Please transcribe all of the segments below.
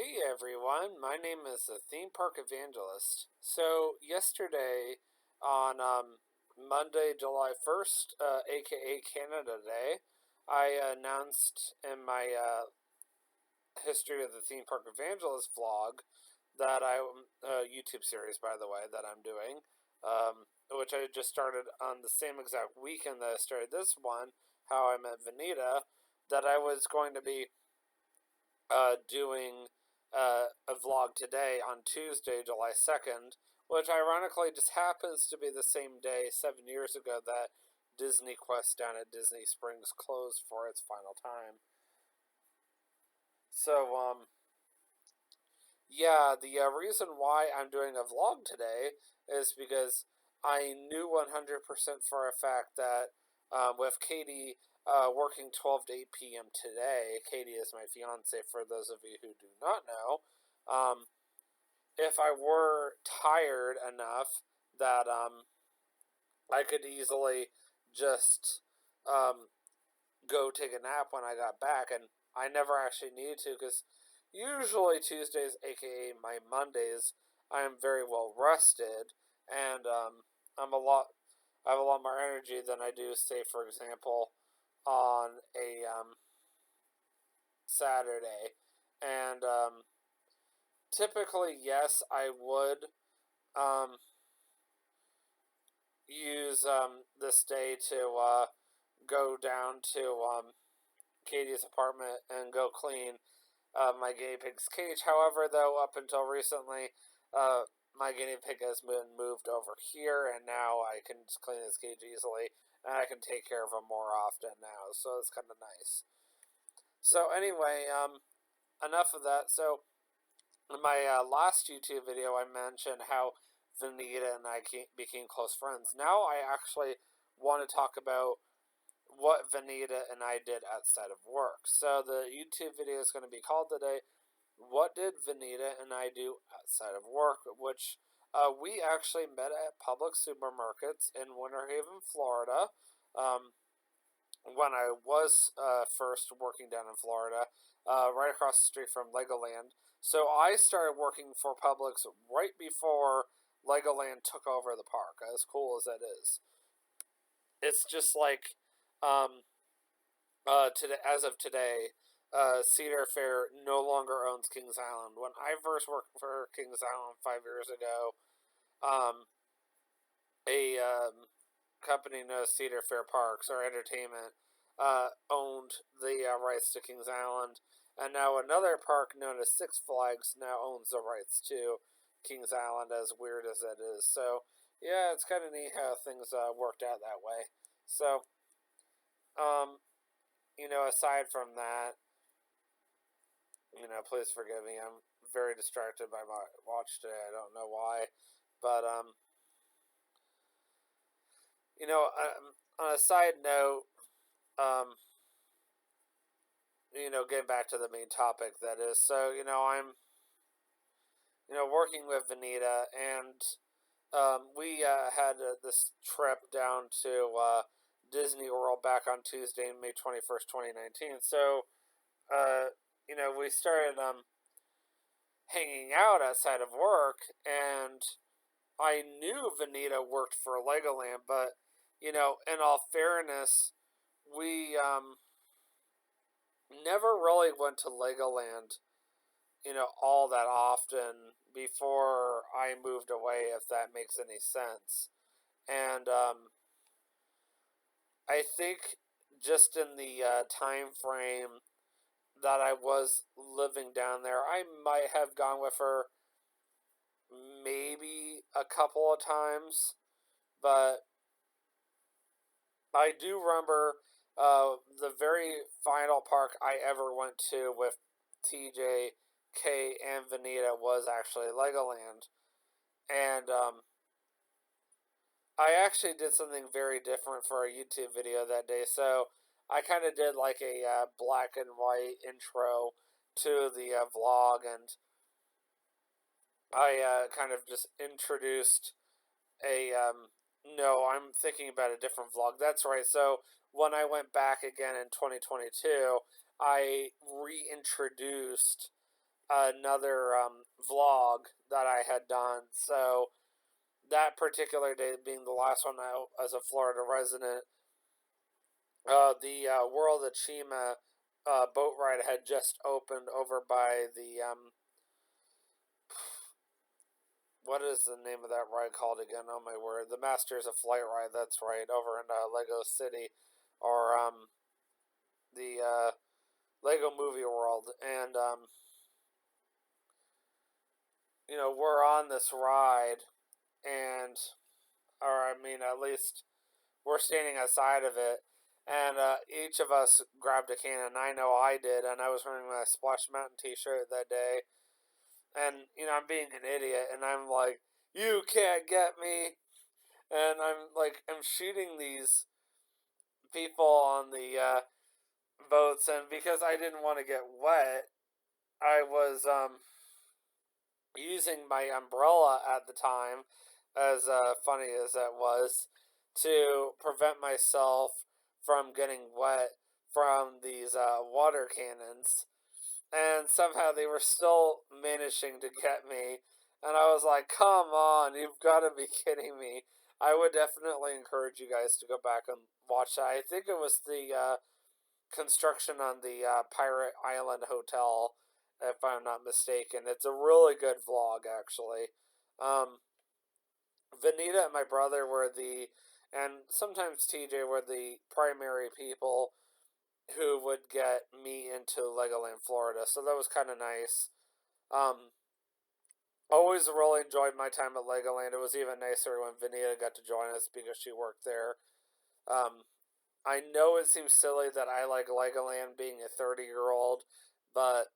Hey everyone, my name is the Theme Park Evangelist. So, yesterday on Monday, July 1st, aka Canada Day, I announced in my History of the Theme Park Evangelist vlog that YouTube series, by the way, that I'm doing, which I just started on the same exact weekend that I started this one, How I Met Venita, that I was going to be doing a vlog today on Tuesday, July 2nd, which ironically just happens to be the same day 7 years ago that Disney Quest down at Disney Springs closed for its final time. So, yeah, the reason why I'm doing a vlog today is because I knew 100% for a fact that with Katie working 12 to 8 p.m. today, Katie is my fiance for those of you who do not know, if I were tired enough that I could easily just go take a nap when I got back, and I never actually needed to because usually Tuesdays, aka my Mondays, I am very well rested, and I'm a lot. I have a lot more energy than I do, say, for example, on a Saturday, and typically, yes, I would use this day to go down to Katie's apartment and go clean my guinea pig's cage. However, though, up until recently, my guinea pig has been moved over here, and now I can just clean his cage easily, and I can take care of him more often now, so it's kind of nice. So anyway, enough of that. So in my last YouTube video, I mentioned how Venita and I became close friends. Now I actually want to talk about what Venita and I did outside of work. So the YouTube video is going to be called today, What Did Venita and I Do Outside of Work? Which we actually met at public supermarkets in Winter Haven, Florida, when I was first working down in Florida, right across the street from Legoland. So I started working for Publix right before Legoland took over the park, as cool as that is. It's just like today, as of today, Cedar Fair no longer owns Kings Island. When I first worked for Kings Island 5 years ago, a company known as Cedar Fair Parks or Entertainment owned the rights to Kings Island, and now another park known as Six Flags now owns the rights to Kings Island, as weird as that is. So, yeah, it's kind of neat how things worked out that way. So, aside from that, please forgive me. I'm very distracted by my watch today. I don't know why, but on a side note, um, getting back to the main topic, that is, so I'm working with Venita, and we had this trip down to Disney World back on Tuesday, May 21st, 2019. So, we started hanging out outside of work, and I knew Venita worked for Legoland, but, in all fairness, we never really went to Legoland, all that often before I moved away, if that makes any sense. And I think just in the time frame that I was living down there, I might have gone with her maybe a couple of times, but I do remember the very final park I ever went to with TJ, K, and Venita was actually Legoland. And I actually did something very different for a YouTube video that day. So I kind of did like a black and white intro to the vlog, and I kind of just introduced a. No, I'm thinking about a different vlog. That's right. So when I went back again in 2022, I reintroduced another vlog that I had done. So that particular day being the last one out as a Florida resident, the World of Chima boat ride had just opened over by the what is the name of that ride called again? Oh my word, the Masters of Flight ride. That's right, over in Lego City, or the Lego Movie World, and we're on this ride, and or I mean, at least we're standing outside of it, and each of us grabbed a can, and I know I did, and I was wearing my Splash Mountain T-shirt that day, and I'm being an idiot, and I'm like, "You can't get me," and I'm shooting these people on the boats, and because I didn't want to get wet, I was using my umbrella at the time, as funny as that was, to prevent myself from getting wet from these water cannons. And somehow they were still managing to get me. And I was like, come on, you've got to be kidding me. I would definitely encourage you guys to go back and watch that. I think it was the construction on the Pirate Island Hotel, if I'm not mistaken. It's a really good vlog, actually. Um, Venita and my brother were and sometimes TJ were the primary people who would get me into Legoland, Florida. So that was kind of nice. Um, Always really enjoyed my time at Legoland. It was even nicer when Venita got to join us because she worked there. Um, I know it seems silly that I like Legoland being a 30-year-old, but,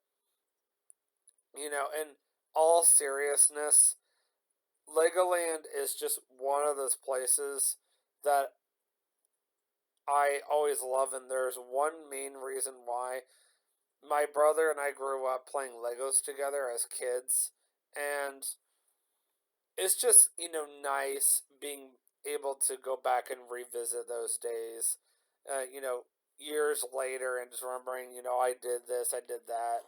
in all seriousness, Legoland is just one of those places that I always love, and there's one main reason why. My brother and I grew up playing Legos together as kids, and it's just, nice being able to go back and revisit those days, years later, and just remembering, I did this, I did that.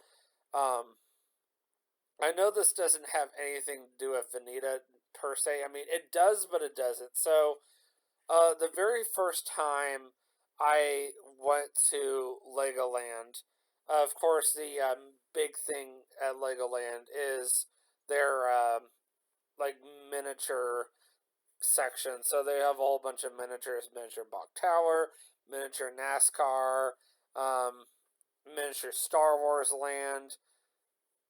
Um, I know this doesn't have anything to do with Venita per se. I mean, it does, but it doesn't. So, the very first time I went to Legoland, of course, the big thing at Legoland is their like miniature section. So they have a whole bunch of miniatures: miniature Bach Tower, miniature NASCAR, um, miniature Star Wars Land.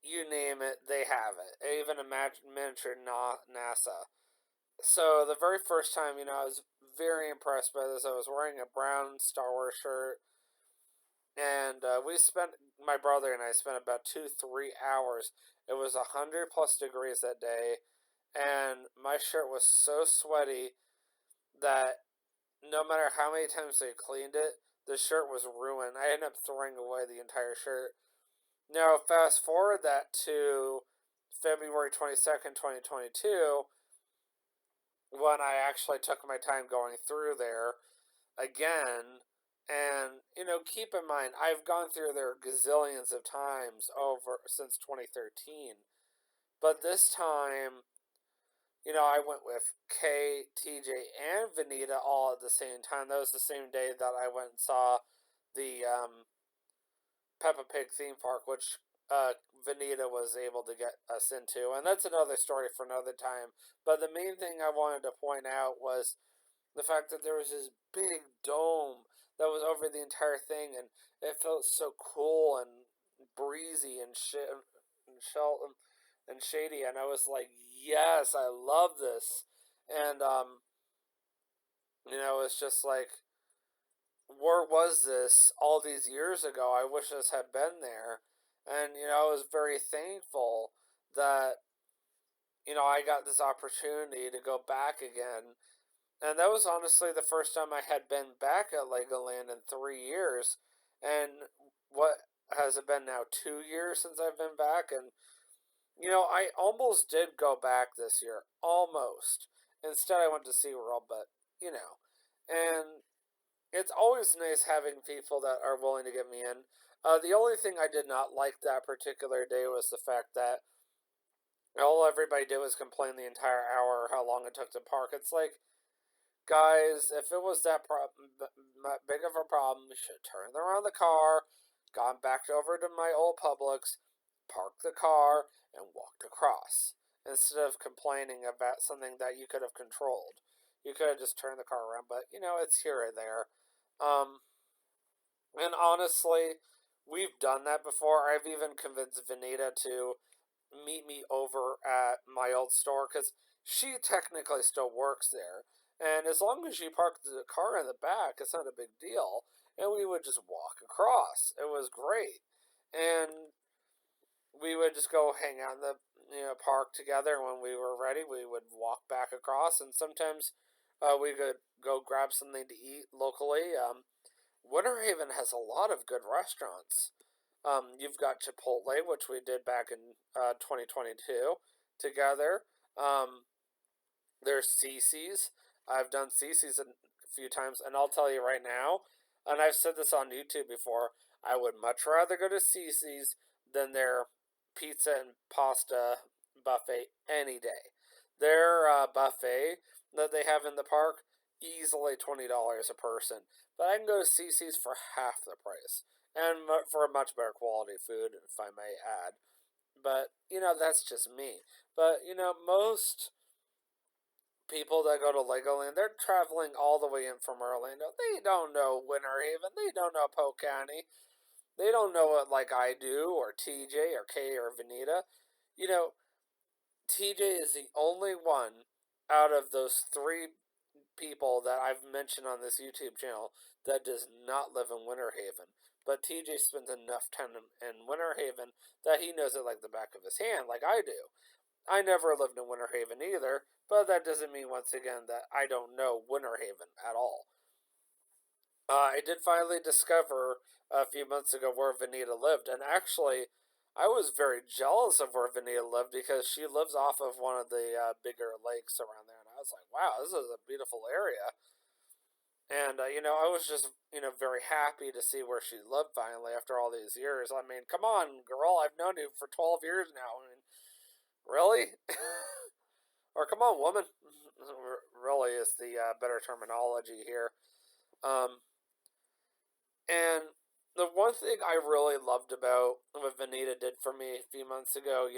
You name it, they have it. Even a miniature NASA. So the very first time, I was very impressed by this. I was wearing a brown Star Wars shirt, and my brother and I spent about 2-3 hours. It was 100+ degrees that day, and my shirt was so sweaty that no matter how many times they cleaned it, the shirt was ruined. I ended up throwing away the entire shirt. Now, fast forward that to February 22nd, 2022, when I actually took my time going through there again. And, keep in mind, I've gone through there gazillions of times over since 2013. But this time, I went with Kay, TJ, and Venita all at the same time. That was the same day that I went and saw the Peppa Pig theme park, which Venita was able to get us into. And that's another story for another time. But the main thing I wanted to point out was the fact that there was this big dome that was over the entire thing, and it felt so cool and breezy and and shady. And I was like, yes, I love this. And it's just like, where was this all these years ago? I wish this had been there. And, I was very thankful that, I got this opportunity to go back again. And that was honestly the first time I had been back at Legoland in 3 years. And what has it been now? 2 years since I've been back? And, I almost did go back this year. Almost. Instead, I went to SeaWorld, but, you know. And it's always nice having people that are willing to get me in. The only thing I did not like that particular day was the fact that all everybody did was complain the entire hour how long it took to park. It's like, guys, if it was that big of a problem, you should turn around the car, gone back over to my old Publix, parked the car, and walked across. Instead of complaining about something that you could have controlled. You could have just turned the car around, but it's here or there. Um, and honestly, we've done that before. I've even convinced Venita to meet me over at my old store because she technically still works there. And as long as she parked the car in the back, it's not a big deal. And we would just walk across. It was great. And we would just go hang out in the park together. When we were ready, we would walk back across. And sometimes we could go grab something to eat locally. Winter Haven has a lot of good restaurants. You've got Chipotle, which we did back in 2022 together. There's Cece's. I've done Cece's a few times, and I'll tell you right now, and I've said this on YouTube before, I would much rather go to Cece's than their pizza and pasta buffet any day. Their buffet that they have in the park, easily $20 a person. But I can go to Cece's for half the price and for a much better quality food, if I may add. But that's just me. But most people that go to Legoland, they're traveling all the way in from Orlando. They don't know Winter Haven. They don't know Polk County. They don't know it like I do, or TJ, or Kay, or Venita. You know, TJ is the only one out of those three people that I've mentioned on this YouTube channel that does not live in Winter Haven. But TJ spends enough time in Winter Haven that he knows it like the back of his hand, like I do. I never lived in Winter Haven either, but that doesn't mean, once again, that I don't know Winter Haven at all. I did finally discover a few months ago where Venita lived, and actually, I was very jealous of where Venita lived because she lives off of one of the bigger lakes around there, and I was like, wow, this is a beautiful area. And I was just very happy to see where she lived finally after all these years. I mean, come on, girl, I've known you for 12 years now. I mean, really? Or come on, woman. Really is the better terminology here. Um, and the one thing I really loved about what Venita did for me a few months ago,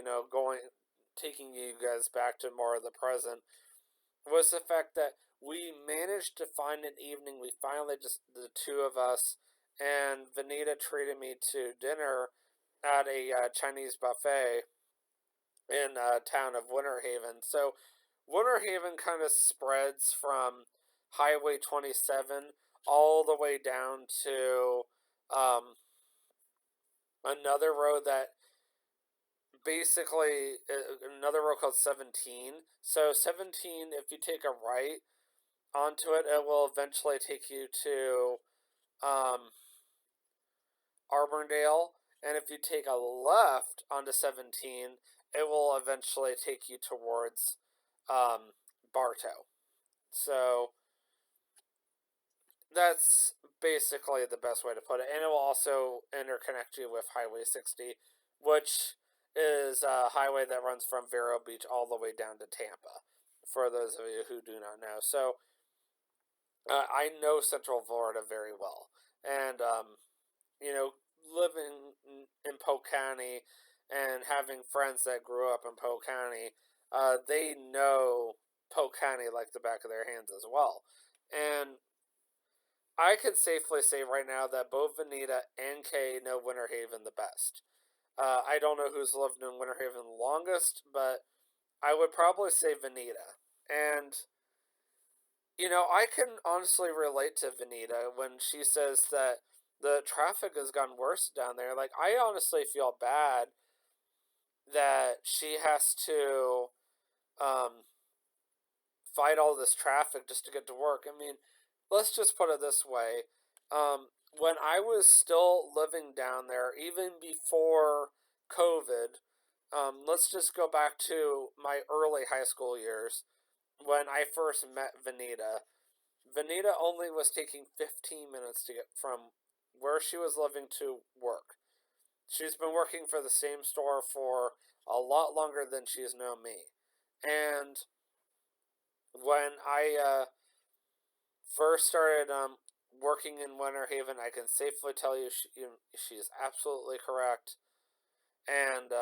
taking you guys back to more of the present, was the fact that we managed to find an evening. We finally, just the two of us, and Venita treated me to dinner at a Chinese buffet in town of Winter Haven. So Winter Haven kind of spreads from Highway 27 all the way down to um, another road that basically another road called 17. So 17, if you take a right onto it, it will eventually take you to um, Auburndale, and if you take a left onto 17, it will eventually take you towards Bartow. So that's basically the best way to put it. And it will also interconnect you with Highway 60, which is a highway that runs from Vero Beach all the way down to Tampa, for those of you who do not know. So I know Central Florida very well. And, living in Polk County and having friends that grew up in Polk County, they know Polk County like the back of their hands as well. And I can safely say right now that both Venita and Kay know Winter Haven the best. I don't know who's lived in Winter Haven the longest, but I would probably say Venita. And, I can honestly relate to Venita when she says that the traffic has gotten worse down there. Like, I honestly feel bad that she has to um, fight all this traffic just to get to work. I mean, let's just put it this way. When I was still living down there, even before COVID, let's just go back to my early high school years when I first met Venita. Venita only was taking 15 minutes to get from where she was living to work. She's been working for the same store for a lot longer than she's known me. And when I first started working in Winter Haven, I can safely tell you, she's absolutely correct. And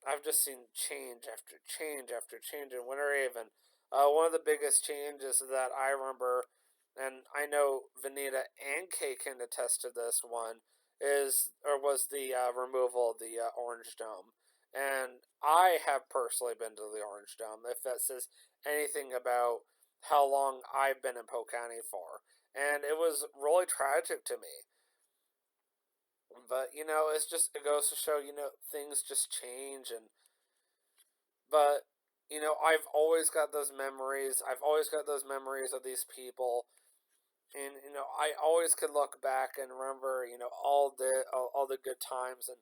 I've just seen change after change after change in Winter Haven. One of the biggest changes that I remember, and I know Venita and Kay can attest to this one, was the removal of the Orange Dome. And I have personally been to the Orange Dome, if that says anything about how long I've been in Polk County for. And it was really tragic to me. But it goes to show, things just change. But I've always got those memories. I've always got those memories of these people, and I always could look back and remember, all the good times. And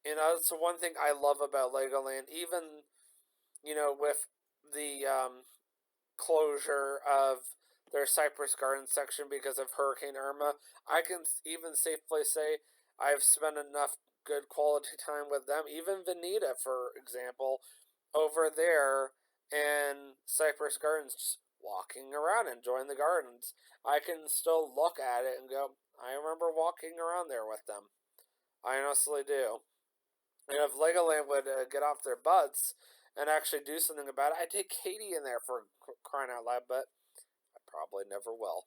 it's the one thing I love about Legoland, even with the closure of their Cypress Garden section because of Hurricane Irma. I can even safely say I've spent enough good quality time with them. Even Venita, for example, over there in Cypress Gardens, just walking around, enjoying the gardens. I can still look at it and go, I remember walking around there with them. I honestly do. And if Legoland would get off their butts and actually do something about it, I'd take Katie in there for crying out loud, but I probably never will.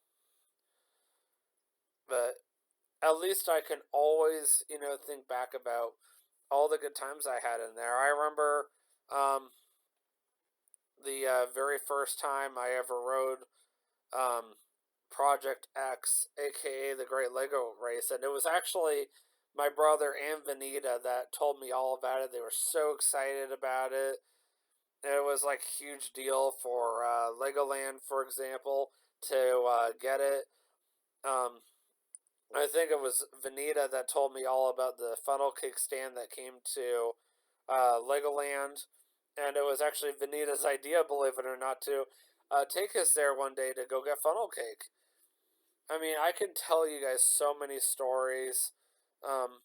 But at least I can always, think back about all the good times I had in there. I remember the very first time I ever rode um, Project X, aka the Great Lego Race, and it was actually my brother and Venita that told me all about it. They were so excited about it. It was like a huge deal for Legoland, for example, to get it. Um, I think it was Venita that told me all about the funnel cake stand that came to Legoland, and it was actually Venita's idea, believe it or not, to take us there one day to go get funnel cake. I mean, I can tell you guys so many stories um,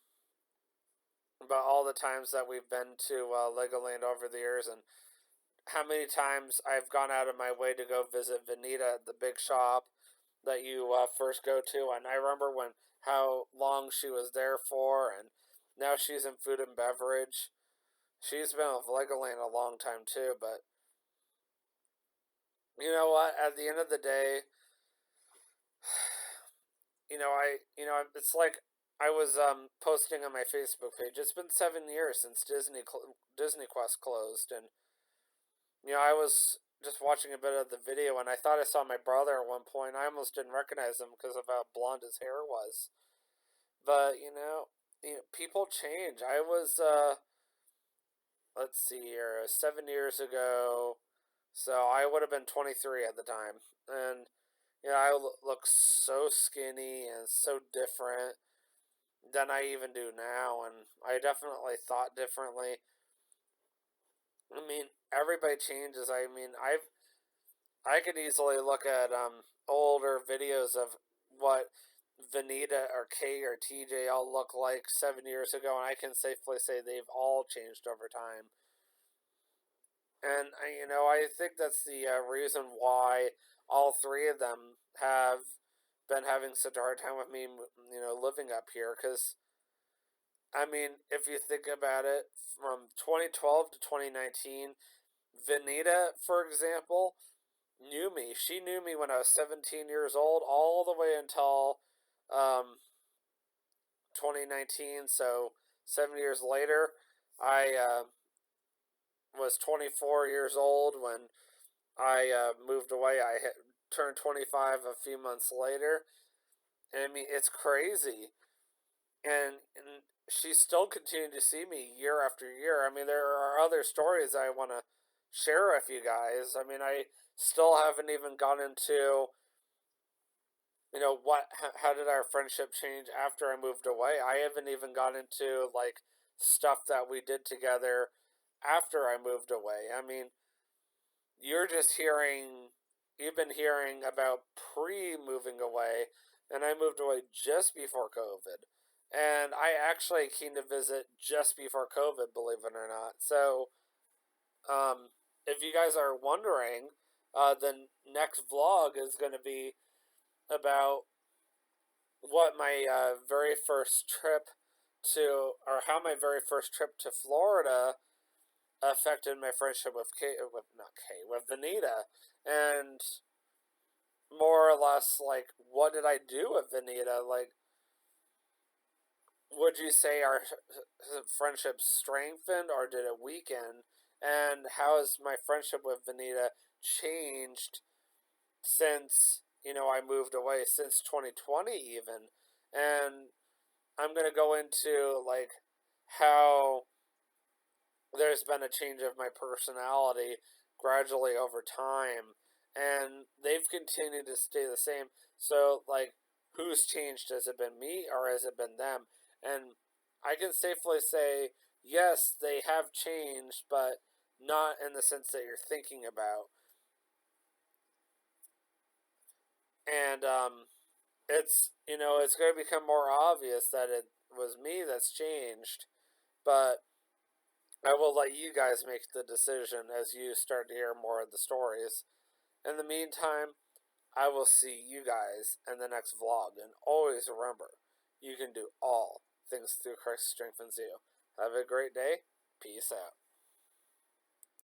about all the times that we've been to Legoland over the years, and how many times I've gone out of my way to go visit Venita at the big shop that you first go to. And I remember how long she was there for, and now she's in food and beverage. She's been with Legoland a long time too, but you know what? At the end of the day, it's like I was posting on my Facebook page. It's been 7 years since Disney Quest closed, and I was just watching a bit of the video, and I thought I saw my brother at one point. I almost didn't recognize him because of how blonde his hair was. But people change. I was let's see here, 7 years ago, so I would have been 23 at the time, and I look so skinny and so different than I even do now, and I definitely thought differently. I mean, everybody changes. I mean, I could easily look at older videos of what Venita or Kay or TJ all look like 7 years ago, and I can safely say they've all changed over time. And I think that's the reason why all three of them have been having such a hard time with me, living up here. Because I mean, if you think about it, from 2012 to 2019, Venita, for example, knew me. She knew me when I was 17 years old, all the way until um, 2019. So 7 years later, I was 24 years old when I moved away. Turned 25 a few months later. And I mean, it's crazy. And she still continued to see me year after year. I mean, there are other stories I want to share with you guys. I mean, I still haven't even gone into how did our friendship change after I moved away. I haven't even gone into like stuff that we did together after I moved away. I mean, you're just hearing you've been hearing about pre moving away, and I moved away just before COVID. And I actually came to visit just before COVID, believe it or not. So, um, if you guys are wondering, the next vlog is going to be about what my very first trip to, or how my very first trip to Florida affected my friendship with with Venita, and more or less like what did I do with Venita? Like, would you say our friendship strengthened or did it weaken? And how has my friendship with Venita changed since I moved away, since 2020 even? And I'm gonna go into like how there's been a change of my personality gradually over time, and they've continued to stay the same. So, like, who's changed? Has it been me or has it been them? And I can safely say, yes, they have changed, but not in the sense that you're thinking about. And it's going to become more obvious that it was me that's changed, but I will let you guys make the decision as you start to hear more of the stories. In the meantime, I will see you guys in the next vlog. And always remember, you can do all things through Christ strengthens you. Have a great day. Peace out.